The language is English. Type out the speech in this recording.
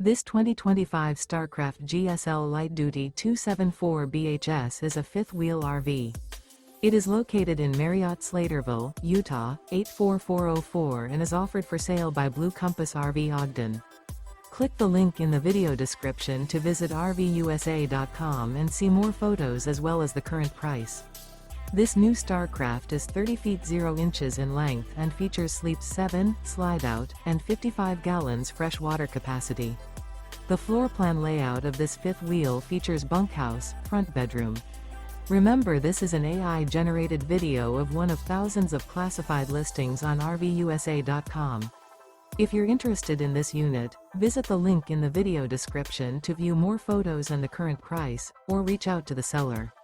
This 2025 Starcraft GSL Light Duty 274 BHS is a fifth-wheel RV. It is located in Marriott-Slaterville, Utah, 84404 and is offered for sale by Blue Compass RV Ogden. Click the link in the video description to visit RVUSA.com and see more photos as well as the current price. This new Starcraft is 30 feet 0 inches in length and features sleeps 7, Slideout, and 55 gallons fresh water capacity. The floor plan layout of this fifth wheel features bunkhouse, front bedroom. Remember, this is an AI-generated video of one of thousands of classified listings on RVUSA.com. If you're interested in this unit, visit the link in the video description to view more photos and the current price, or reach out to the seller.